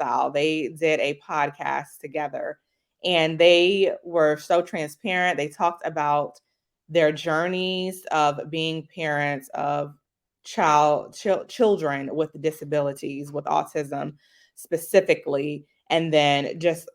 Lifestyle. They did a podcast together, and they were so transparent. They talked about their journeys of being parents of children with disabilities, with autism specifically, and then just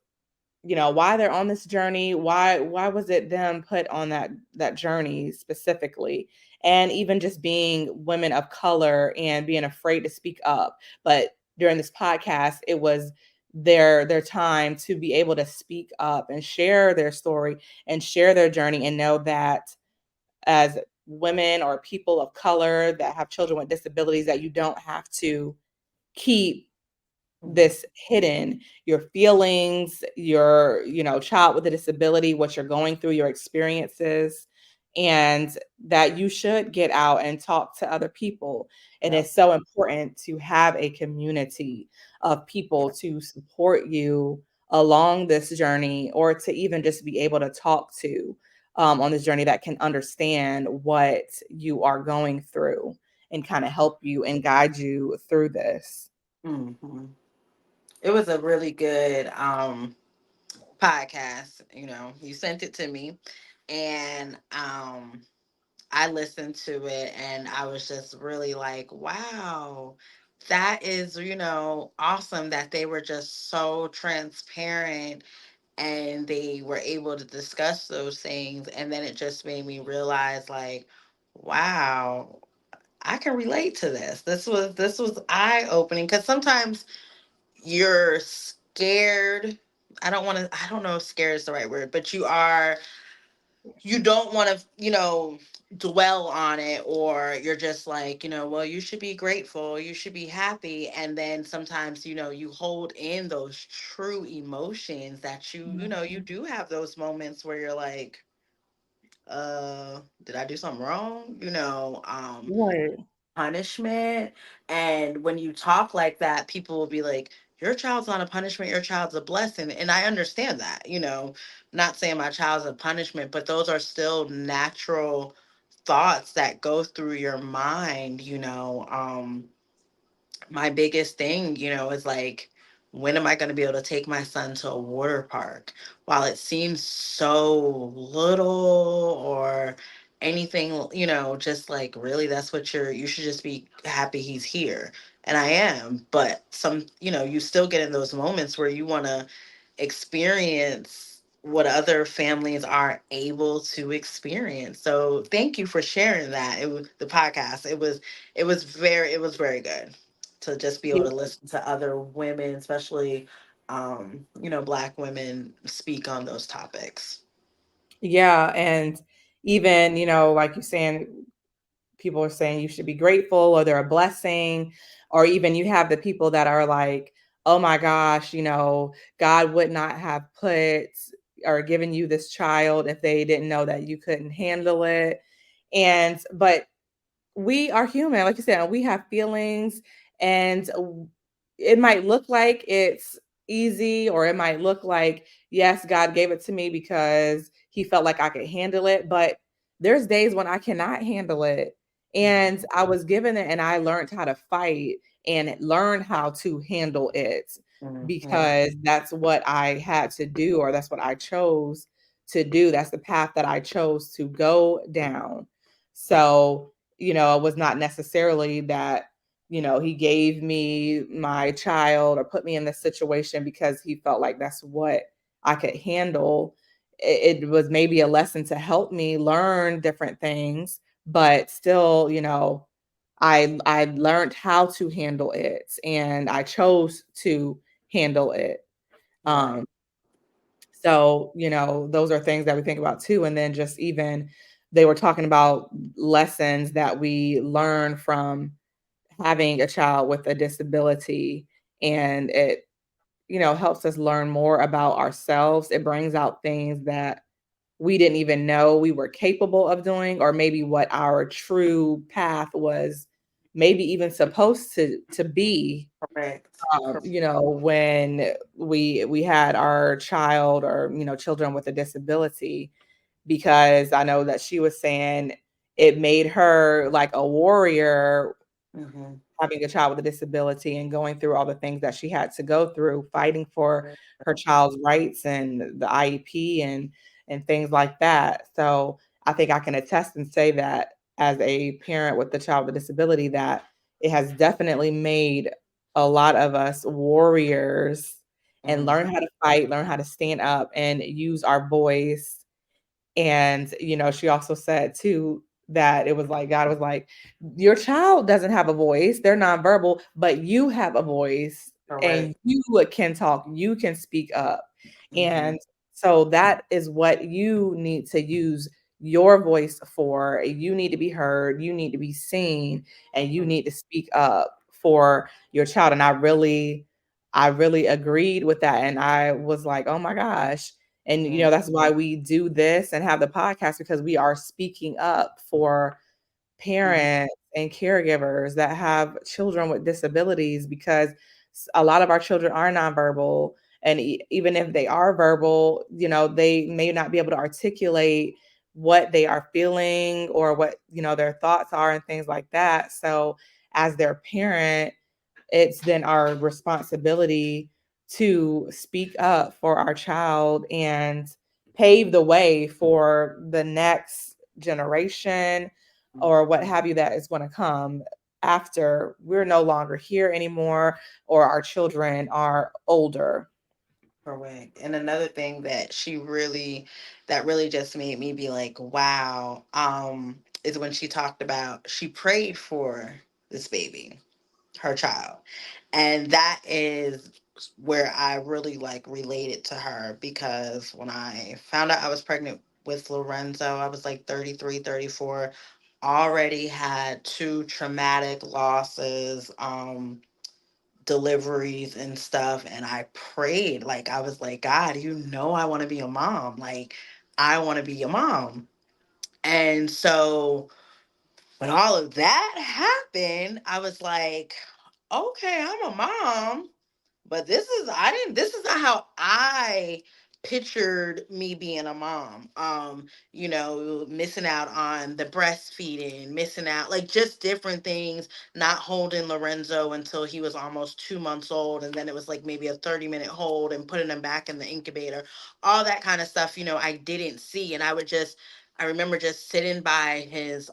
why they're on this journey, why was it them put on that journey specifically, and even just being women of color and being afraid to speak up. But during this podcast, it was their time to be able to speak up and share their story and share their journey, and know that as women or people of color that have children with disabilities, that you don't have to keep this hidden, your feelings, your child with a disability, what you're going through, your experiences, and that you should get out and talk to other people. And Yep. it's so important to have a community of people to support you along this journey, or to even just be able to talk to on this journey, that can understand what you are going through and kind of help you and guide you through this. hmm It was a really good podcast. You sent it to me, and I listened to it, and I was just really like, wow, that is, awesome that they were just so transparent and they were able to discuss those things. And then it just made me realize, like, wow, I can relate to this. This was eye opening, because sometimes you're scared. I don't know if scared is the right word, but you don't want to, dwell on it, or you're just like, well, you should be grateful, you should be happy. And then sometimes, you hold in those true emotions that you do have those moments where you're like, did I do something wrong? Right. Punishment. And when you talk like that, people will be like, your child's not a punishment, your child's a blessing. And I understand that, not saying my child's a punishment, but those are still natural thoughts that go through your mind. My biggest thing, is like, when am I going to be able to take my son to a water park? While it seems so little, or anything, just like, really, that's what you should just be happy he's here. And I am, but you still get in those moments where you want to experience what other families are able to experience. So thank you for sharing that. It was the podcast. It was very good to just be able to listen to other women, especially black women, speak on those topics. Yeah, and even, like you're saying, people are saying you should be grateful or they're a blessing, or even you have the people that are like, oh my gosh, God would not have put or given you this child if they didn't know that you couldn't handle it. And but we are human, like you said, we have feelings, and it might look like it's easy, or it might look like, yes, God gave it to me because he felt like I could handle it, but there's days when I cannot handle it. And I was given it, and I learned how to fight and learn how to handle it, Mm-hmm. because that's what I had to do, or that's what I chose to do. That's the path that I chose to go down. So, it was not necessarily that, he gave me my child or put me in this situation because he felt like that's what I could handle. It was maybe a lesson to help me learn different things, but still, I learned how to handle it, and I chose to handle it. Right. Um, so, those are things that we think about too. And then just even they were talking about lessons that we learn from having a child with a disability. And it, helps us learn more about ourselves. It brings out things that we didn't even know we were capable of doing, or maybe what our true path was, maybe even supposed to be. Correct. When we had our child, or children with a disability, because I know that she was saying it made her like a warrior Mm-hmm. having a child with a disability and going through all the things that she had to go through, fighting for her child's rights and the IEP and things like that. So I think I can attest and say that as a parent with a child with a disability, that it has definitely made a lot of us warriors and Mhm. learn how to fight, learn how to stand up and use our voice. And, she also said too that it was like God was like, your child doesn't have a voice, they're nonverbal, but you have a voice and Correct. you can talk, you can speak up. Mhm. And so that is what you need to use your voice for. You need to be heard, you need to be seen, and you need to speak up for your child. And I really agreed with that. And I was like, oh my gosh. And, Mhm. that's why we do this and have the podcast, because we are speaking up for Mhm. parents and caregivers that have children with disabilities, because a lot of our children are nonverbal. And even if they are verbal, they may not be able to articulate what they are feeling or what, their thoughts are and things like that. So as their parent, it's then our responsibility to speak up for our child and pave the way for the next generation or what have you that is going to come after we're no longer here anymore or our children are older. Correct. And another thing that really just made me be like, wow, is when she talked about she prayed for this baby, her child. And that is where I really like related to her, because when I found out I was pregnant with Lorenzo, I was like 33, 34, already had two traumatic losses, deliveries and stuff. And I prayed, like, I was like, God, I want to be a mom. Like, I want to be a mom. And so when all of that happened, I was like, okay, I'm a mom, but this is not how I pictured me being a mom. Missing out on the breastfeeding, missing out, like, just different things, not holding Lorenzo until he was almost 2 months old, and then it was like maybe a 30-minute hold and putting him back in the incubator. All that kind of stuff, I didn't see. And I remember just sitting by his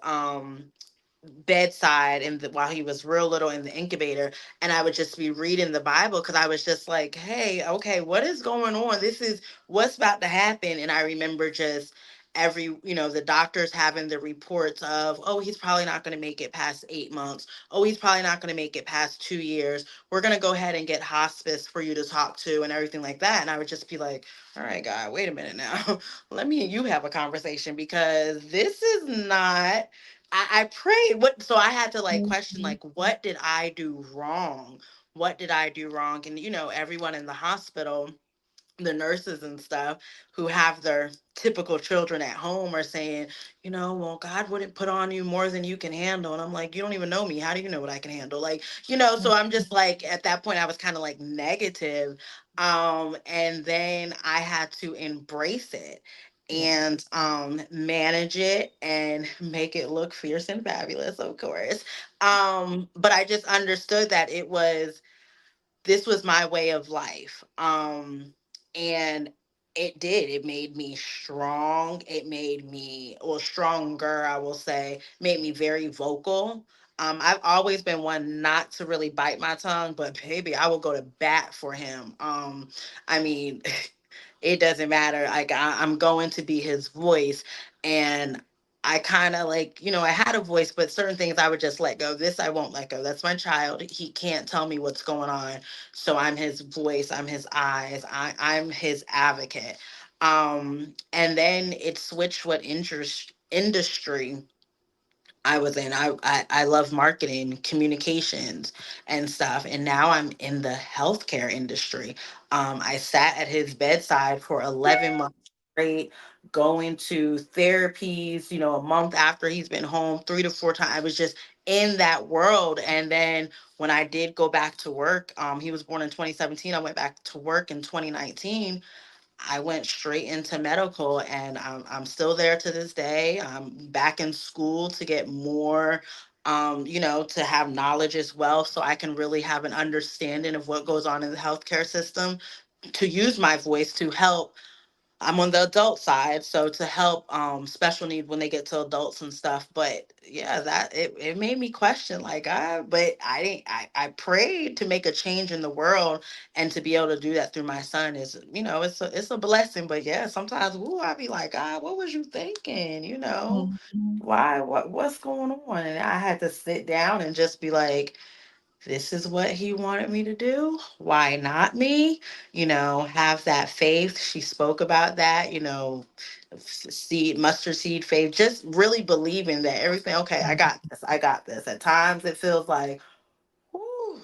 bedside while he was real little in the incubator, and I would just be reading the Bible, because I was just like, hey, okay, what is going on? This is what's about to happen. And I remember just the doctors having the reports of, oh, he's probably not going to make it past 8 months, oh, he's probably not going to make it past 2 years, we're going to go ahead and get hospice for you to talk to and everything like that. And I would just be like, all right, God, wait a minute now. Let me and you have a conversation, because this is not. I prayed. So I had to like question, Mhm. like, what did I do wrong? What did I do wrong? And everyone in the hospital, the nurses and stuff who have their typical children at home, are saying, well, God wouldn't put on you more than you can handle. And I'm like, you don't even know me. How do you know what I can handle? Like, so I'm just like, at that point, I was kind of like negative. And then I had to embrace it Yeah. and manage it and make it look fierce and fabulous, of course. But I just understood that this was my way of life. And it made me strong. It made me, well, stronger, I will say, made me very vocal. I've always been one not to really bite my tongue, but baby, I will go to bat for him. I mean, it doesn't matter. Like, I'm going to be his voice. And I kind of like, I had a voice, but certain things I would just let go. This I won't let go. That's my child. He can't tell me what's going on. So I'm his voice. I'm his eyes. I'm his advocate. And then it switched what industry I was in. I love marketing, communications, and stuff. And now I'm in the healthcare industry. I sat at his bedside for 11 months straight, going to therapies, a month after he's been home, 3 to 4 times. I was just in that world. And then when I did go back to work, he was born in 2017. I went back to work in 2019. I went straight into medical, and I'm still there to this day. I'm back in school to get more. to have knowledge as well, so I can really have an understanding of what goes on in the healthcare system, to use my voice to help. I'm on the adult side, so to help special need when they get to adults and stuff. But yeah, that it made me question, like, but I didn't I prayed to make a change in the world, and to be able to do that through my son is, it's a blessing. But yeah, sometimes, I be like, God, what was you thinking? Mhm. What's going on? And I had to sit down and just be like, this is what he wanted me to do. Why not me? Have that faith. She spoke about that, seed, mustard seed faith, just really believing that everything, okay, I got this. I got this. At times it feels like, whew,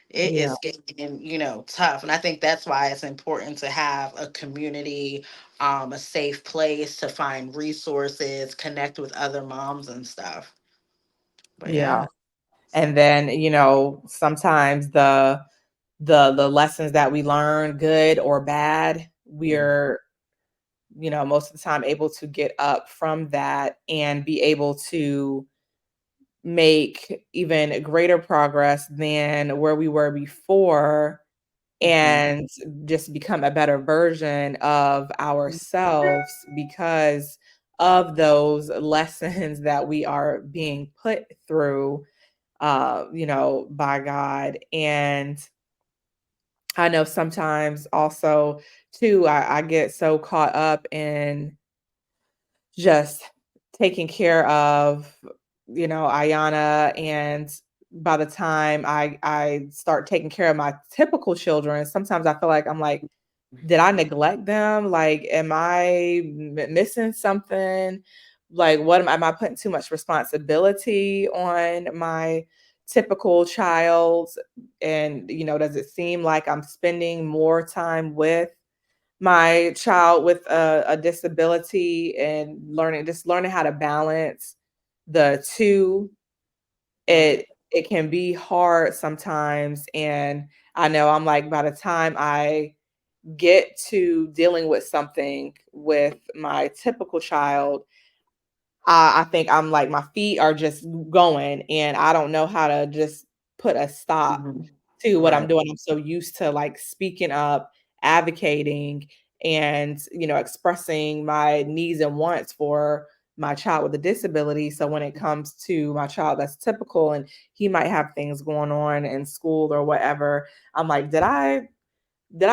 it Yeah. is getting, tough. And I think that's why it's important to have a community, a safe place to find resources, connect with other moms and stuff. But Yeah. yeah. And then, sometimes the lessons that we learn, good or bad, we're, most of the time able to get up from that and be able to make even greater progress than where we were before, Mhm. and just become a better version of ourselves because of those lessons that we are being put through, by God. And I know sometimes also too, I get so caught up in just taking care of, Ayana, and by the time I start taking care of my typical children, sometimes I feel like I'm like, did I neglect them? Like, am I missing something? Like, what am I putting too much responsibility on my typical child? And, does it seem like I'm spending more time with my child with a disability and learning how to balance the two? Right. It can be hard sometimes, and I know I'm like, by the time I get to dealing with something with my typical child, I think I'm like, my feet are just going, and I don't know how to just put a stop Mhm. to what I'm Right. doing. I'm so used to like speaking up, advocating, and expressing my needs and wants for my child with a disability. So when it comes to my child that's typical and he might have things going on in school or whatever, I'm like, did I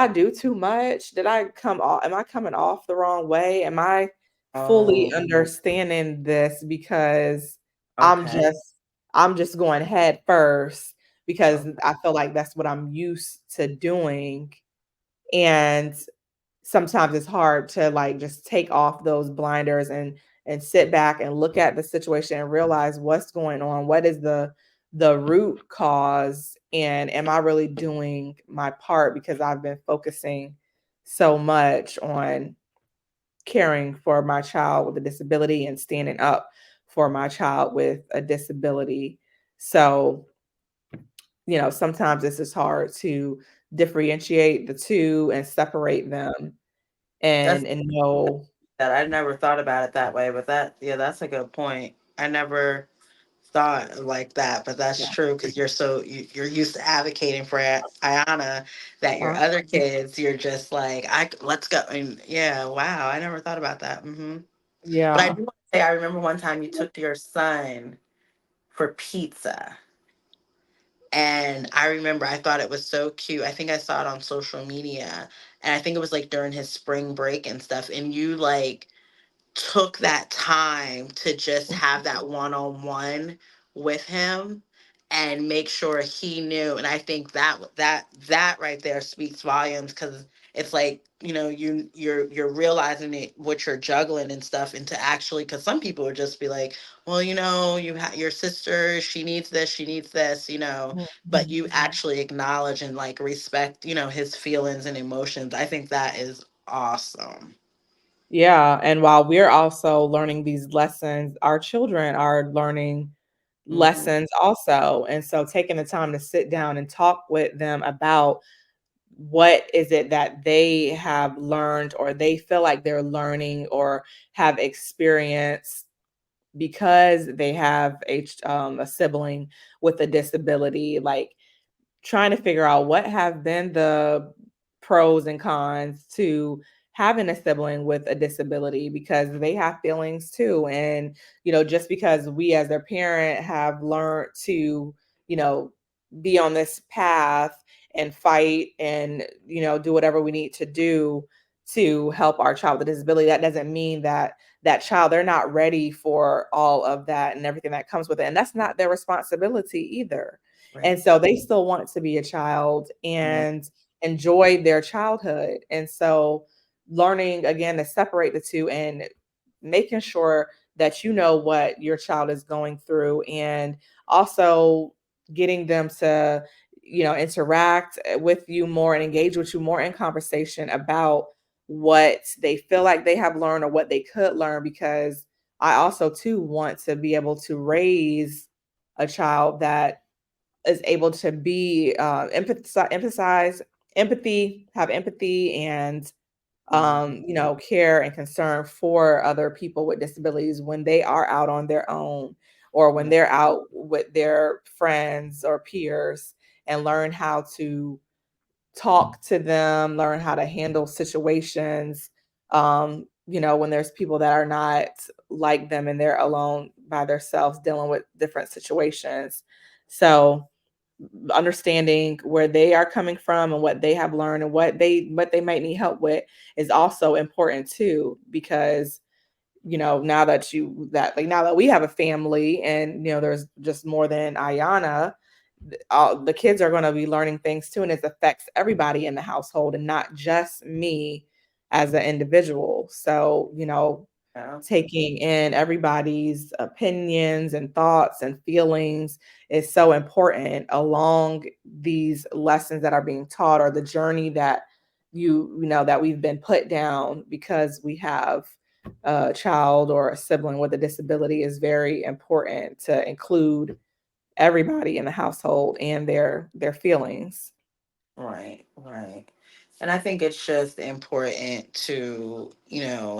do too much? Did I come off Am I coming off the wrong way? Am I fully Oh, understanding this because I'm okay. just I'm just going head first because Okay. I feel like that's what I'm used to doing, and sometimes it's hard to like just take off those blinders and sit back and look at the situation and realize what's going on. What is the root cause, and am I really doing my part because I've been focusing so much on caring for my child with a disability and standing up for my child with a disability. So, sometimes it's just hard to differentiate the two and separate them That's and know. that. I never thought about it that way, but yeah, that's a good point. I never thought like that, but that's Yeah. true because you're used to advocating for Ayana, that your Uh, other kids, you're just like, let's go. And yeah, wow, I never thought about that. But I yeah. do want to say, I remember one time you took your son for pizza. And I remember I thought it was so cute. I think I saw it on social media. And I think it was like during his spring break and stuff. And you like took that time to just have that one-on-one with him and make sure he knew. And I think that right there speaks volumes, because it's like, you're realizing it, what you're juggling and stuff, and to actually, because some people would just be like, well, you have your sister, she needs this, she needs this, but Mhm. you actually acknowledge and like respect, his feelings and emotions. I think that is awesome. Yeah, and while we're also learning these lessons, our children are learning Mhm. lessons also, and so taking the time to sit down and talk with them about what is it that they have learned or they feel like they're learning or have experienced because they have a sibling with a disability, like trying to figure out what have been the pros and cons to having a sibling with a disability, because they have feelings too. And just because we as their parent have learned to you know be on this path and fight and do whatever we need to do to help our child with a disability, that doesn't mean that that child, they're not ready for all of that and everything that comes with it, and that's not their responsibility either. Right. And so they still want to be a child Right. and enjoy their childhood. And so learning again to separate the two and making sure that you know what your child is going through, and also getting them to interact with you more and engage with you more in conversation about what they feel like they have learned or what they could learn, because I also too want to be able to raise a child that is able to be emphasize empathy, have empathy, and Mhm. care and concern for other people with disabilities when they are out on their own, or when Right. they're out with their friends or peers, and learn how to talk to them, learn how to handle situations, when there's people that are not like them and they're alone by themselves dealing with different situations. So understanding where they are coming from and what they have learned and what they might need help with is also important too, because now that we have a family, and there's just more than Ayana, all the kids are going to be learning things too, and it affects everybody in the household and not just me as an individual. So Yeah. taking in everybody's opinions and thoughts and feelings is so important along these lessons that are being taught, or the journey that that we've been put down because we have a child or a sibling with a disability. Is very important to include everybody in the household and their feelings. Right, right. And I think it's just important to,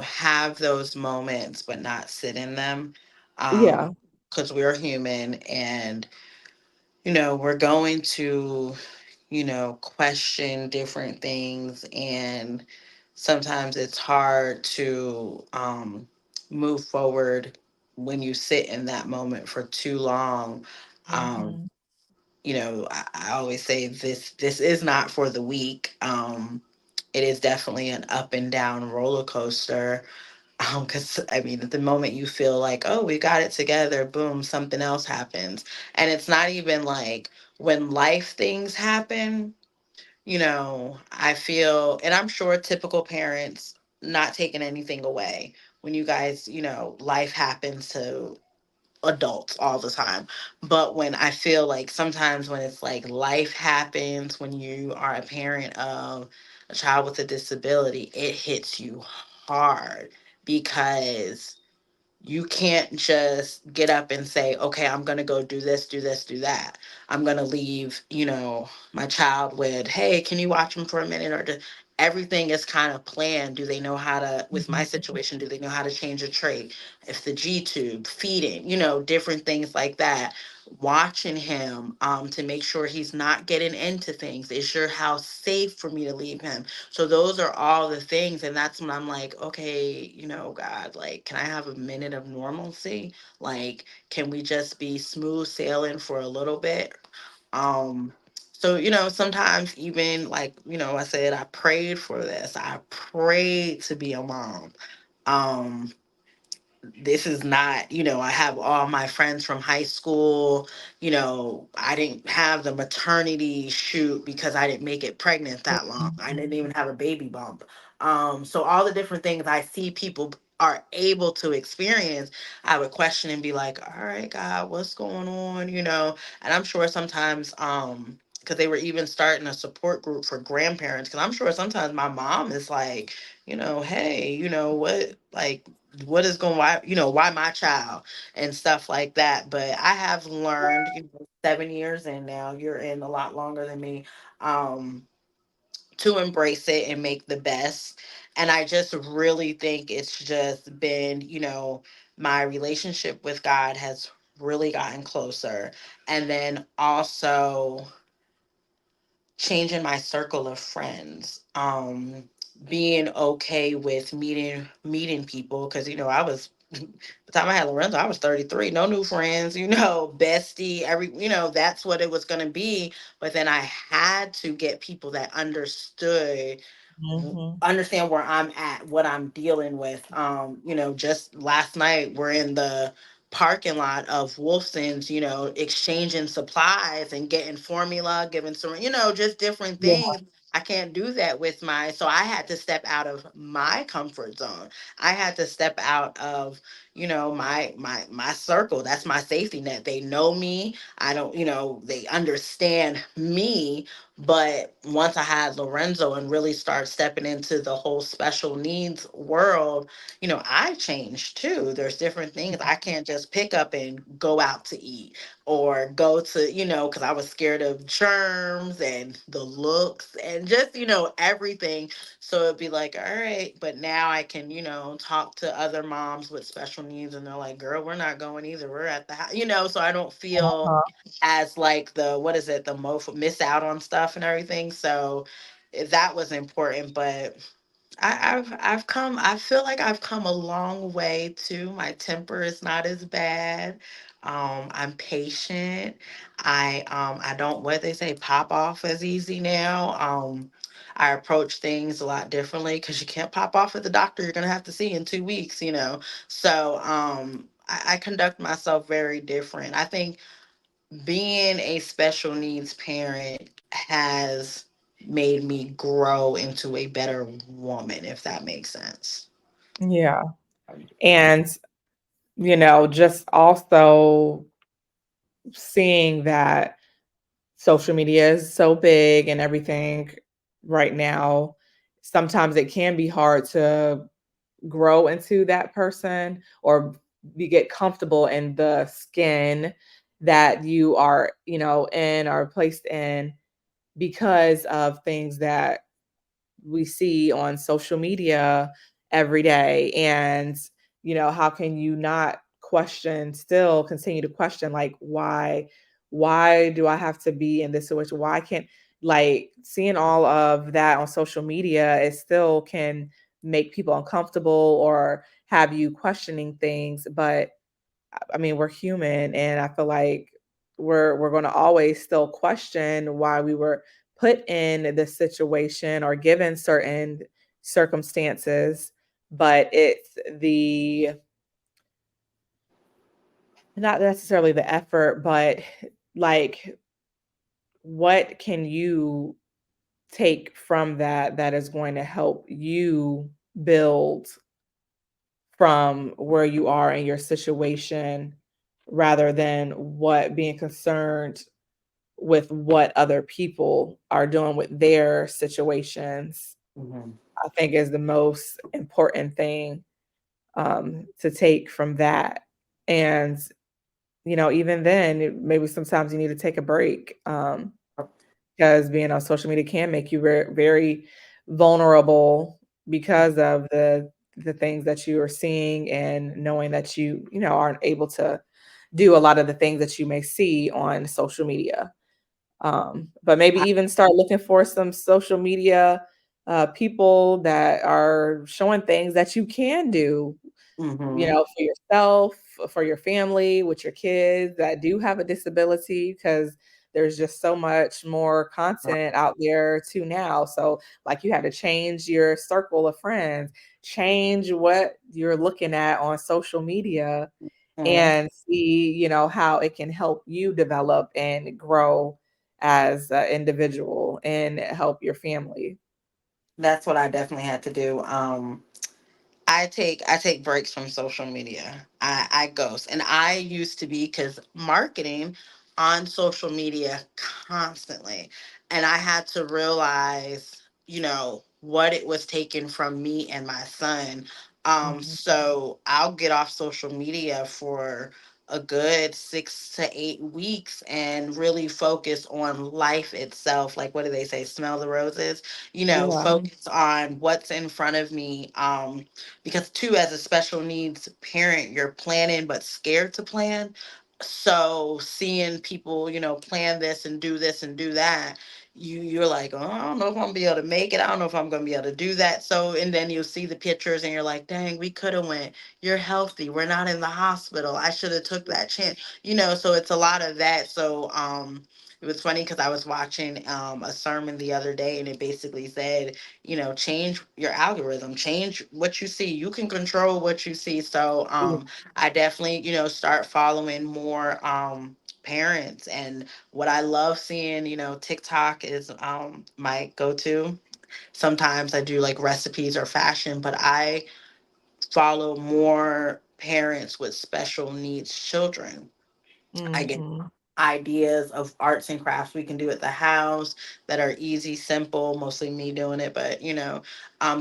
have those moments but not sit in them. Yeah. Because we're human and, we're going to, question different things, and sometimes it's hard to move forward when you sit in that moment for too long. Um, Mhm. I always say this is not for the weak. It is definitely an up and down roller coaster. Because I mean, at the moment you feel like, oh, we got it together, boom, something else happens, and it's not even like when life things happen. I feel, and I'm sure typical parents, not taking anything away, when you guys, life happens to adults all the time. But when I feel like sometimes when it's like life happens, when you are a parent of a child with a disability, it hits you hard because you can't just get up and say, okay, I'm going to go do this, do this, do that. I'm going to leave, my child with, hey, can you watch him for a minute? Everything is kind of planned. Do they know how to, with my Mhm. situation, do they know how to change a tray? If the G tube, feeding, different things like that. Watching him to make sure he's not getting into things. Is your house safe for me to leave him? So those are all the things, and that's when I'm like, okay, God, like, can I have a minute of normalcy? Like, can we just be smooth sailing for a little bit? Um, so sometimes even like I said, I prayed for this. I prayed to be a mom. Um, this is not, I have all my friends from high school. I didn't have the maternity shoot because I didn't make it pregnant that long. I didn't even have a baby bump. So all the different things I see people are able to experience, I would question and be like, all right, God, what's going on? And I'm sure sometimes, because they were even starting a support group for grandparents. Because I'm sure sometimes my mom is like, hey, what, like, what is going, why, why my child and stuff like that. But I have learned, 7 years in now, you're in a lot longer than me, um to embrace it and make the best. And I just really think it's just been, my relationship with God has really gotten closer. And then also changing my circle of friends, being okay with meeting people, because I was the time I had Lorenzo, I was 33, no new friends, bestie, that's what it was going to be. But then I had to get people that Mhm. understand where I'm at, what I'm dealing with. Just last night we're in the parking lot of Wolfson's, exchanging supplies and getting formula, giving some, just different Yeah. things. I can't do that with so I had to step out of my comfort zone. I had to step out of, my circle. That's my safety net. They know me. I don't, they understand me. But once I had Lorenzo and really start stepping into the whole special needs world, I changed too. There's different things. I can't just pick up and go out to eat or go to, because I was scared of germs and the looks and just, everything. So it'd be like, all right, but now I can, talk to other moms with special needs and they're like, girl, we're not going either. We're at the house, so I don't feel Uh-huh. as like the what is it the most miss out on stuff and everything. So that was important. But I've come. I feel like I've come a long way too. My temper is not as bad. I'm patient. I don't, what they say, pop off as easy now. I approach things a lot differently because you can't pop off at the doctor. You're gonna have to see in 2 weeks. So I conduct myself very different. I think being a special needs parent has made me grow into a better woman, if that makes sense. Yeah. And, just also seeing that social media is so big and everything right now, sometimes it can be hard to grow into that person or get comfortable in the skin that you are, in or placed in because of things that we see on social media every day. And how can you not still continue to question, like, why do I have to be in this situation? Why can't, like, seeing all of that on social media, it still can make people uncomfortable or have you questioning things. But I mean, we're human, and I feel like we're going to always still question why we were put in this situation or given certain circumstances. But it's the not necessarily the effort, but like, what can you take from that is going to help you build from where you are in your situation, rather than what being concerned with what other people are doing with their situations, Mhm. I think is the most important thing, to take from that. And, even then, maybe sometimes you need to take a break, because being on social media can make you very, very vulnerable because of the things that you are seeing and knowing that aren't able to do a lot of the things that you may see on social media. But maybe even start looking for some social media people that are showing things that you can do, Mhm. for yourself, for your family, with your kids that do have a disability, because there's just so much more content out there too now. So, like, you had to change your circle of friends, change what you're looking at on social media, Mhm. and see, how it can help you develop and grow as an individual and help your family. That's what I definitely had to do. I take breaks from social media. I ghost, and I used to be, because marketing on social media constantly, and I had to realize, what it was taking from me and my son. Mhm. So I'll get off social media for a good 6 to 8 weeks and really focus on life itself. Like, what do they say? Smell the roses. Yeah. Focus on what's in front of me. Because too, as a special needs parent, you're planning but scared to plan. So seeing people, plan this and do this and do that, you're like, oh, I don't know if I'm gonna be able to make it. I don't know if I'm gonna be able to do that. So, and then you'll see the pictures and you're like, dang, we could have went. You're healthy. We're not in the hospital. I should have took that chance. So it's a lot of that. So it was funny because I was watching a sermon the other day, and it basically said, change your algorithm, change what you see. You can control what you see. So I definitely, start following more parents. And what I love seeing, TikTok is my go-to. Sometimes I do like recipes or fashion, but I follow more parents with special needs children. I get Mm-hmm. ideas of arts and crafts we can do at the house that are easy, simple, mostly me doing it, but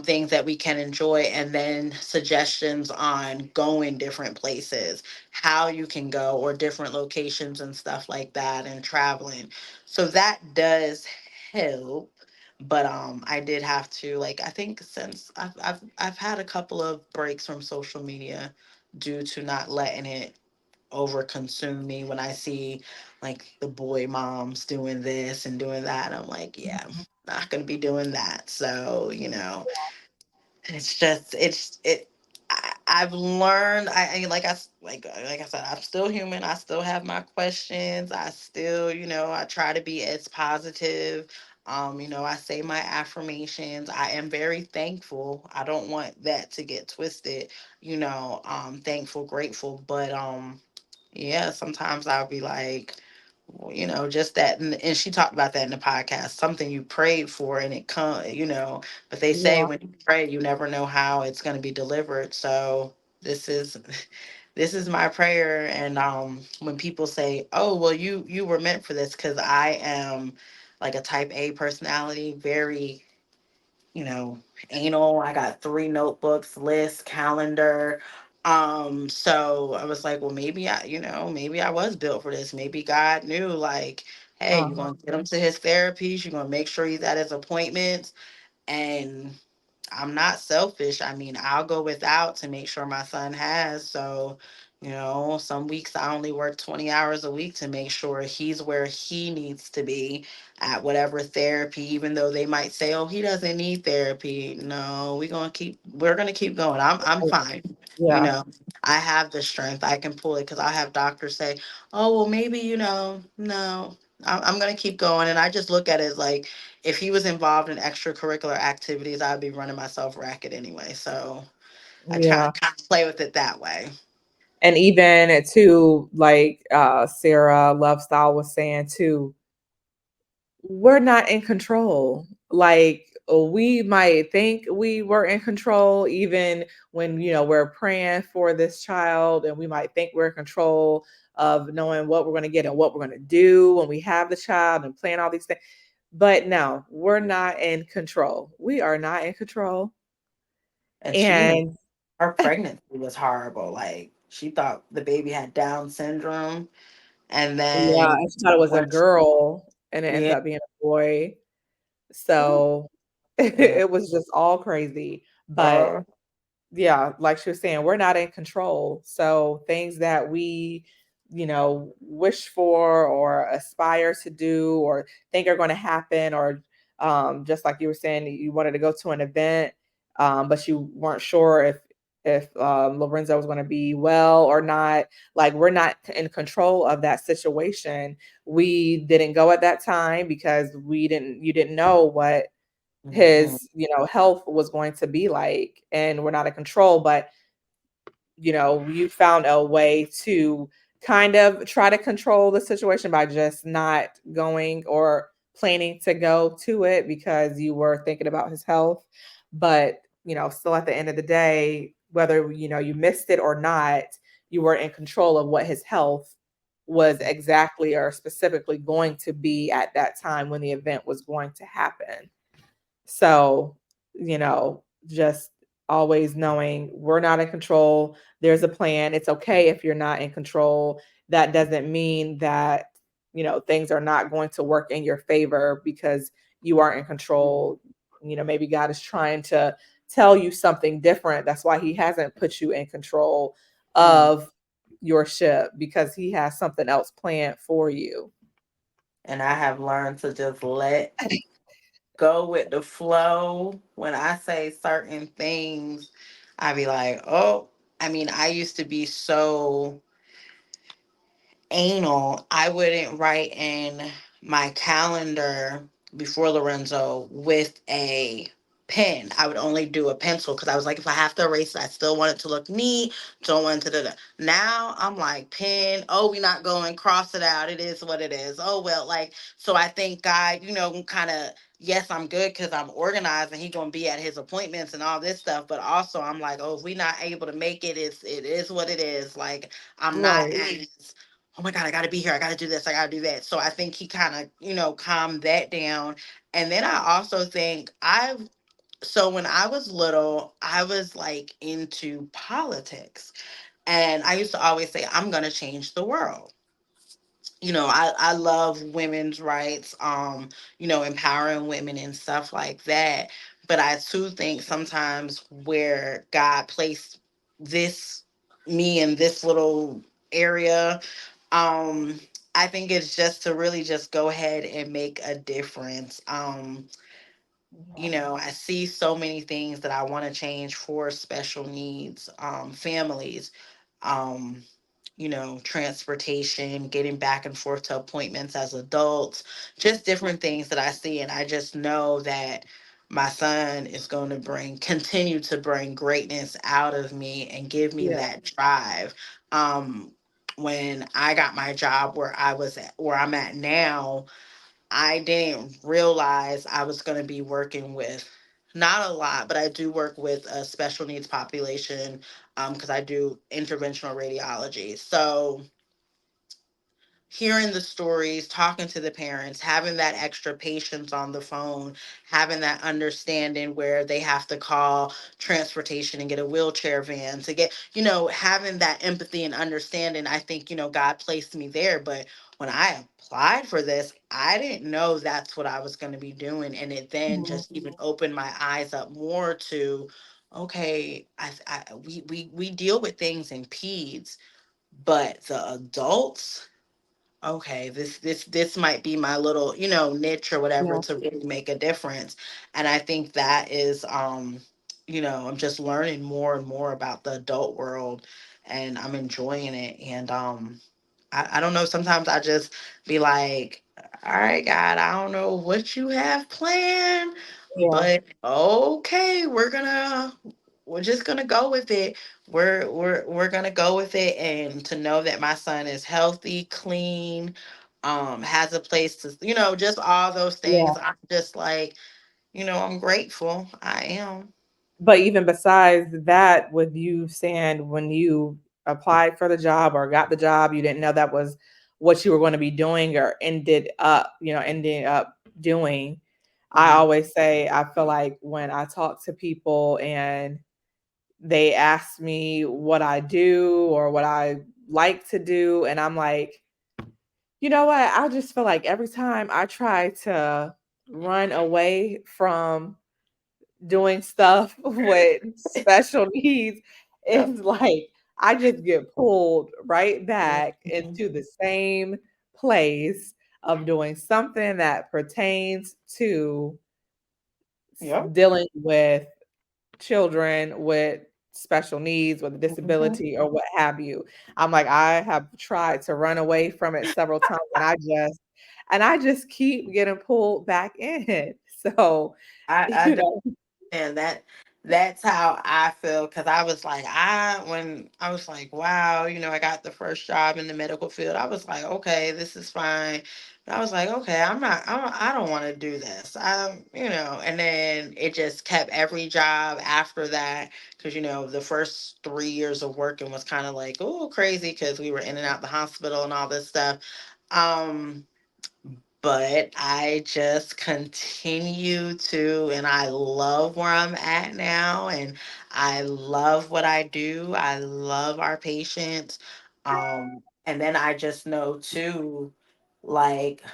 things that we can enjoy, and then suggestions on going different places, how you can go, or different locations and stuff like that, and traveling. So that does help. But I did have to, like, I think since I've had a couple of breaks from social media due to not letting it over consume me. When I see like the boy moms doing this and doing that, I'm like, yeah, I'm not gonna be doing that. So, it's just I've learned. Like I said, I'm still human. I still have my questions. I still, I try to be as positive. I say my affirmations. I am very thankful. I don't want that to get twisted. Thankful, grateful, but yeah, sometimes I'll be like, well, just that. And she talked about that in the podcast, something you prayed for and it come, but they say Yeah. when you pray, you never know how it's going to be delivered. So this is, this is my prayer. And when people say, oh, well, you were meant for this, because I am like a type A personality, very, you know, anal. I got 3 notebooks, list, calendar. So I was like, well, maybe I was built for this. Maybe God knew, like, hey, you're Uh-huh. gonna get him to his therapies, you're gonna make sure he's at his appointments, and I'm not selfish. I mean, I'll go without to make sure my son has. So, some weeks I only work 20 hours a week to make sure he's where he needs to be at whatever therapy, even though they might say, oh, he doesn't need therapy. No, we're gonna keep going. I'm fine. You Yeah. know, I have the strength. I can pull it, because I have doctors say, oh, well, maybe, no. I'm gonna keep going. And I just look at it as like, if he was involved in extracurricular activities, I'd be running myself racket anyway. So I try Yeah. to kind of play with it that way. And even too, like Sarah Lovestyle was saying too, we're not in control. Like we might think we were in control even when we're praying for this child, and we might think we're in control of knowing what we're going to get and what we're going to do when we have the child and plan all these things. But no, we're not in control. We are not in control. And And her pregnancy was horrible. Like, she thought the baby had Down syndrome. And yeah, then I thought it was a when, girl and it ended yeah, up being a boy. ooh, So yeah, it was just all crazy. But girl. yeah, like she was saying, we're not in control. So things that we, wish for or aspire to do or think are going to happen, or just like you were saying, you wanted to go to an event, but you weren't sure if Lorenzo was going to be well or not. Like we're not in control of that situation. We didn't go at that time because you didn't know what Mhm. his health was going to be like, and we're not in control. But you found a way to kind of try to control the situation by just not going or planning to go to it because you were thinking about his health. But still at the end of the day, whether you missed it or not, you were in control of what his health was exactly or specifically going to be at that time when the event was going to happen. So, just always knowing we're not in control. There's a plan. It's okay if you're not in control. That doesn't mean that, things are not going to work in your favor because you aren't in control. Maybe God is trying to tell you something different. That's why he hasn't put you in control Mm. of your ship, because he has something else planned for you. And I have learned to just let go with the flow. When I say certain things, I be like, oh, I mean, I used to be so anal. I wouldn't write in my calendar before Lorenzo with a pen. I would only do a pencil because I was like, if I have to erase it, I still want it to look neat. Don't want it to. Da-da. Now I'm like, pen. Oh, we not going. Cross it out. It is what it is. Oh well, like so. I think God, kind of. Yes, I'm good because I'm organized and he gonna be at his appointments and all this stuff. But also, I'm like, oh, if we not able to make it, it is what it is. Like I'm not Right. as oh my God, I gotta be here. I gotta do this. I gotta do that. So I think he kind of, calmed that down. And then I also think so when I was little, I was like into politics. And I used to always say, I'm gonna change the world. I love women's rights, empowering women and stuff like that. But I too think sometimes where God placed this me in this little area, um, I think it's just to really just go ahead and make a difference. I see so many things that I want to change for special needs families. Um, transportation, getting back and forth to appointments as adults, just different things that I see. And I just know that my son is going to continue to bring greatness out of me and give me Yeah. that drive. Um, when I got my job where I'm at now, I didn't realize I was going to be working with not a lot, but I do work with a special needs population because I do interventional radiology. So hearing the stories, talking to the parents, having that extra patience on the phone, having that understanding where they have to call transportation and get a wheelchair van to get, having that empathy and understanding. I think, God placed me there. But when I applied for this, I didn't know that's what I was going to be doing. And it then Mhm. just even opened my eyes up more to, okay, we deal with things in peds, but the adults, okay, this might be my little, niche or whatever Yeah. to really make a difference. And I think that is I'm just learning more and more about the adult world, and I'm enjoying it. And I don't know, sometimes I just be like, all right, God, I don't know what you have planned, Yeah. but okay, we're just gonna go with it. We're gonna go with it, and to know that my son is healthy, clean, has a place to, just all those Yeah. things. I'm just like, I'm grateful. I am. But even besides that, with you saying when you applied for the job or got the job, you didn't know that was what you were going to be doing or ending up doing. I Mhm. always say I feel like when I talk to people and they ask me what I do or what I like to do, and I'm like, you know what? I just feel like every time I try to run away from doing stuff with special needs, it's like I just get pulled right back Mhm. into the same place of doing something that pertains to Yep. dealing with children with special needs, with a Mhm. disability, or what have you. I'm like, I have tried to run away from it several times, and I just keep getting pulled back in. So, I you know, And that's how I feel, because I was like, when I was like, wow, I got the first job in the medical field. I was like, okay, this is fine. But I was like, okay, I don't want to do this. And then it just kept every job after that, because the first 3 years of working was kind of like, oh, crazy, because we were in and out the hospital and all this stuff. Um but I just continue to, and I love where I'm at now, and I love what I do. I love our patients. And then I just know too, like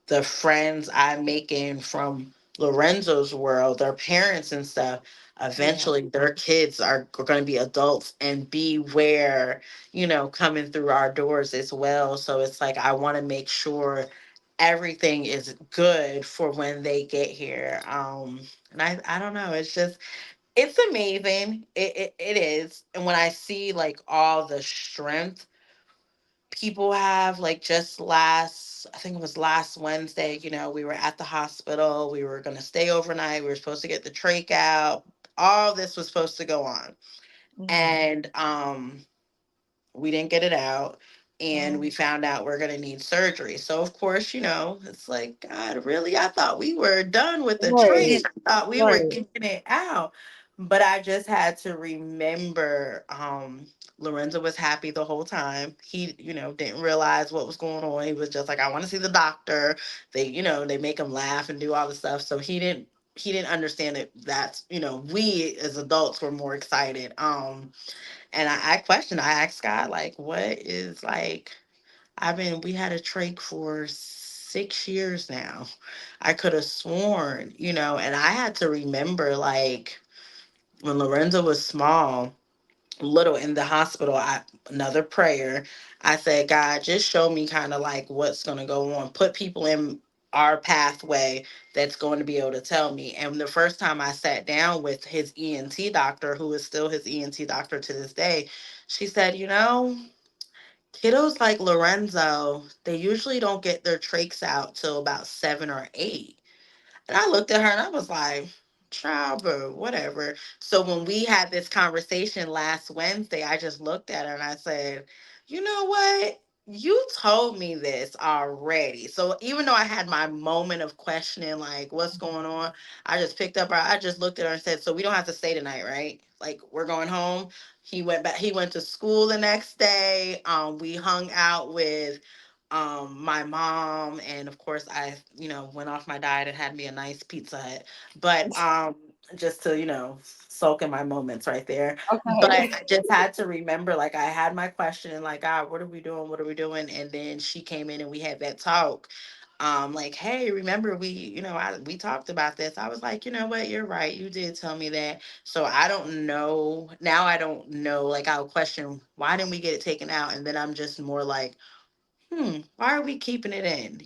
the friends I'm making from Lorenzo's world, their parents and stuff, Yeah. eventually their kids are going to be adults and be where, coming through our doors as well. So it's like I want to make sure everything is good for when they get here. And I don't know, it's amazing. It is. And when I see like all the strength people have, like just last, I think it was last Wednesday, we were at the hospital, we were going to stay overnight, we were supposed to get the trach out, all this was supposed to go on, Mhm. and we didn't get it out, and Oh, we found out we're going to need surgery. So of course, it's like, God, really, I thought we were done with the right, trach, I thought we were right. getting it out. But I just had to remember, Lorenzo was happy the whole time. He, didn't realize what was going on. He was just like, I want to see the doctor. They make him laugh and do all the stuff. So he didn't understand it. That's, we as adults were more excited. And I asked God, like, what is like, we had a trach for 6 years now. I could have sworn, and I had to remember, like, when Lorenzo was small, little in the hospital, another prayer. I said, God, just show me kind of like what's going to go on. Put people in our pathway that's going to be able to tell me. And the first time I sat down with his ENT doctor, who is still his ENT doctor to this day, she said, kiddos like Lorenzo, they usually don't get their trachs out till about 7 or 8. And I looked at her and I was like, child, boo, whatever. So when we had this conversation last Wednesday, I just looked at her and I said, you know what? You told me this already. So even though I had my moment of questioning, like, what's going on, I just looked at her and said, so we don't have to stay tonight, right? Like, we're going home. He went to school the next day. We hung out with my mom, and of course I went off my diet and had me a nice Pizza Hut, but just to soak in my moments right there. But Okay. I just had to remember, like, I had my question and like, God, what are we doing, and then she came in and we had that talk, like, hey, remember we talked about this. I was like, you know what, you're right, you did tell me that. So I don't know now, I don't know, like, I'll question, why didn't we get it taken out? And then I'm just more like, why are we keeping it in?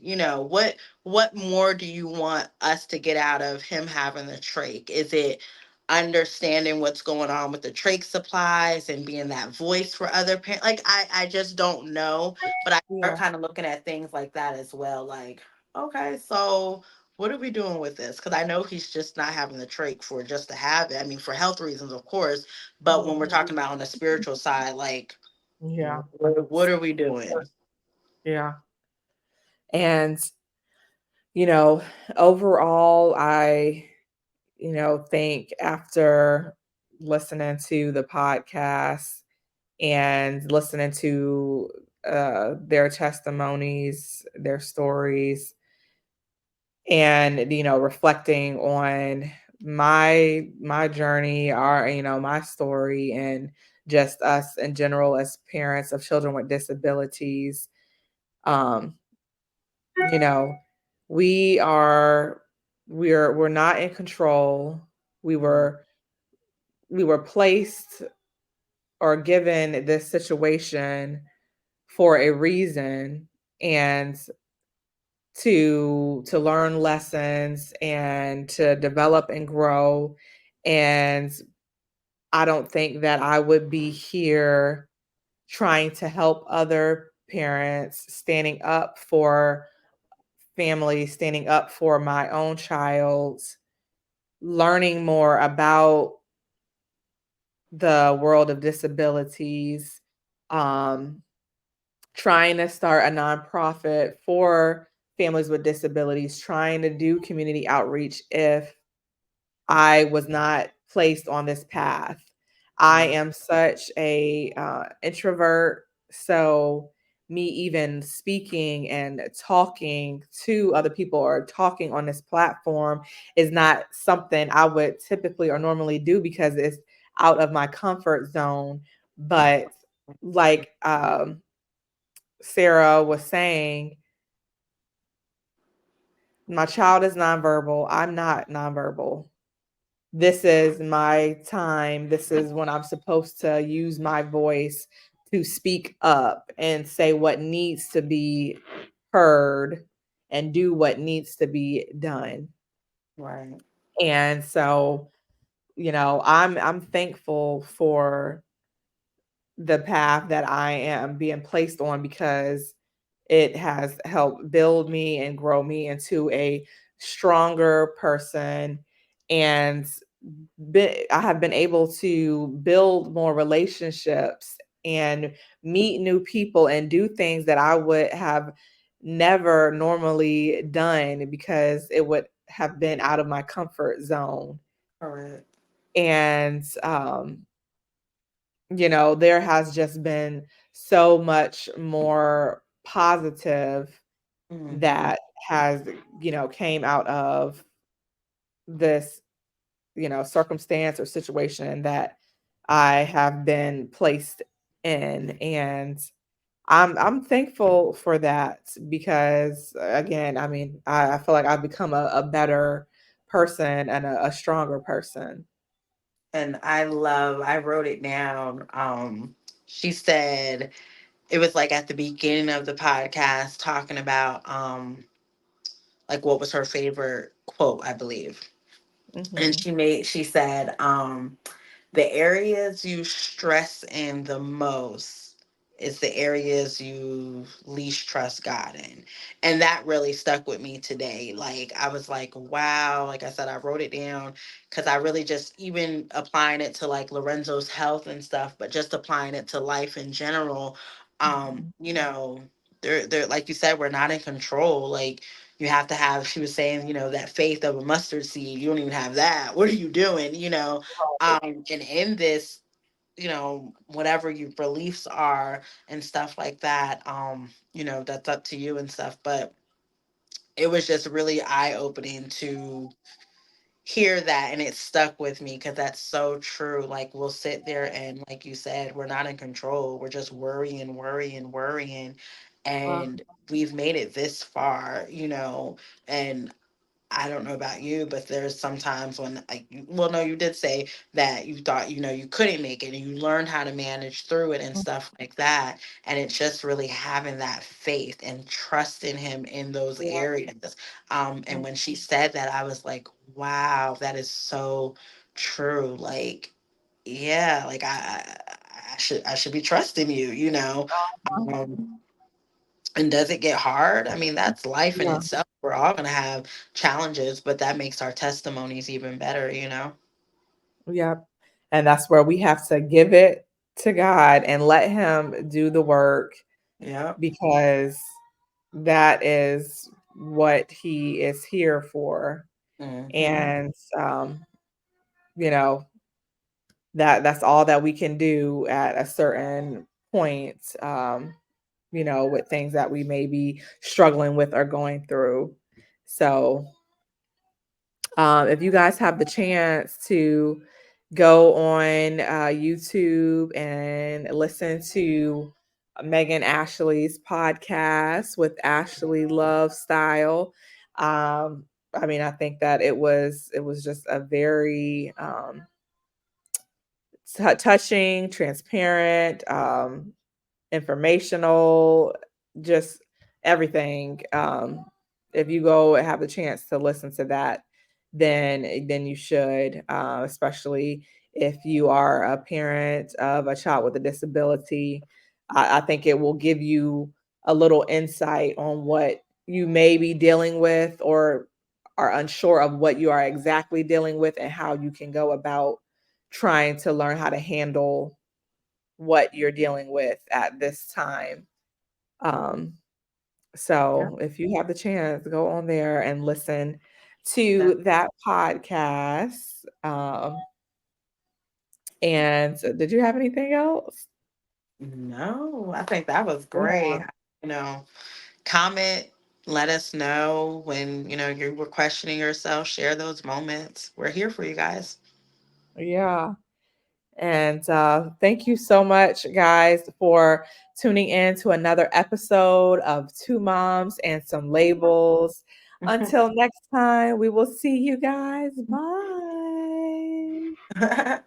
What more do you want us to get out of him having the trach? Is it understanding what's going on with the trach supplies and being that voice for other parents? Like, I just don't know. But I start Yeah. kind of looking at things like that as well. Like, okay, so what are we doing with this? Because I know he's just not having the trach for just to have it. I mean, for health reasons, of course. But when Yeah. we're talking about on the spiritual side, like, Yeah. what are we doing? Yeah. And, you know, overall, think after listening to the podcast and listening to their testimonies, their stories, and reflecting on my journey, my story, and just us in general as parents of children with disabilities. um you know we are we're not in control. we Mm, were we were placed or given this situation for a reason, and to learn lessons and to develop and grow. And I don't think that I would be here trying to help other parents, standing up for families, standing up for my own child, learning more about the world of disabilities, um, trying to start a nonprofit for families with disabilities, trying to do community outreach if I was not placed on this path. I mm, am such a introvert, so me even speaking and talking to other people or talking on this platform is not something I would typically or normally do because it's out of my comfort zone. But like Sarah was saying, my child is nonverbal. I'm not nonverbal. This is my time. This is when I'm supposed to use my voice to speak up and say what needs to be heard and do what needs to be done. Right. And so, I'm thankful for the path that I am being placed on because it has helped build me and grow me into a stronger person. And I have been able to build more relationships and meet new people and do things that I would have never normally done because it would have been out of my comfort zone. Correct. And there has just been so much more positive Mm-hmm. that has, came out of this, circumstance or situation that I have been placed in. And I'm thankful for that because again, I mean, I feel like I've become a better person and a stronger person. And I wrote it down. She said it was like at the beginning of the podcast talking about like what was her favorite quote, I believe. And Hmm. she said, the areas you stress in the most is the areas you least trust God in. And that really stuck with me today. Like, I was like, wow. Like I said, I wrote it down because I really just, even applying it to like Lorenzo's health and stuff, but just applying it to life in general. You know, they're like you said, we're not in control. Like, you have to have, she was saying, that faith of a mustard seed. You don't even have that. What are you doing? And in this, whatever your beliefs are and stuff like that, that's up to you and stuff. But it was just really eye opening to hear that, and it stuck with me because that's so true. Like, we'll sit there and, like you said, we're not in control. We're just worrying, worrying, worrying. And we've made it this far, and I don't know about you, but there's sometimes when, like, well, no, you did say that you thought, you couldn't make it and you learned how to manage through it and stuff like that. And it's just really having that faith and trusting him in those Yeah. areas. And when she said that, I was like, wow, that is so true. Like, yeah, like I should be trusting you, Um, and does it get hard? I mean, that's life in Yeah. itself. We're all going to have challenges, but that makes our testimonies even better. Yep. And that's where we have to give it to God and let Him do the work Yeah. because that is what He is here for. Hmm. And, you know, that's all that we can do at a certain point, with things that we may be struggling with or going through. So, if you guys have the chance to go on YouTube and listen to Megan Ashley's podcast with Ashley Love Style, I mean, I think that it was just a very touching, transparent, informational, just everything. If you go and have the chance to listen to that, then you should, especially if you are a parent of a child with a disability. I think it will give you a little insight on what you may be dealing with or are unsure of what you are exactly dealing with and how you can go about trying to learn how to handle what you're dealing with at this time. Um, Yeah. so if you have the chance, go on there and listen That, to that podcast. And did you have anything else? no, I think that was Yeah. great. you know, comment, let us know when, you were questioning yourself, share those moments. We're here for you guys. Yeah. And thank you so much, guys, for tuning in to another episode of Two Moms and Some Labels. Until next time, we will see you guys. Bye.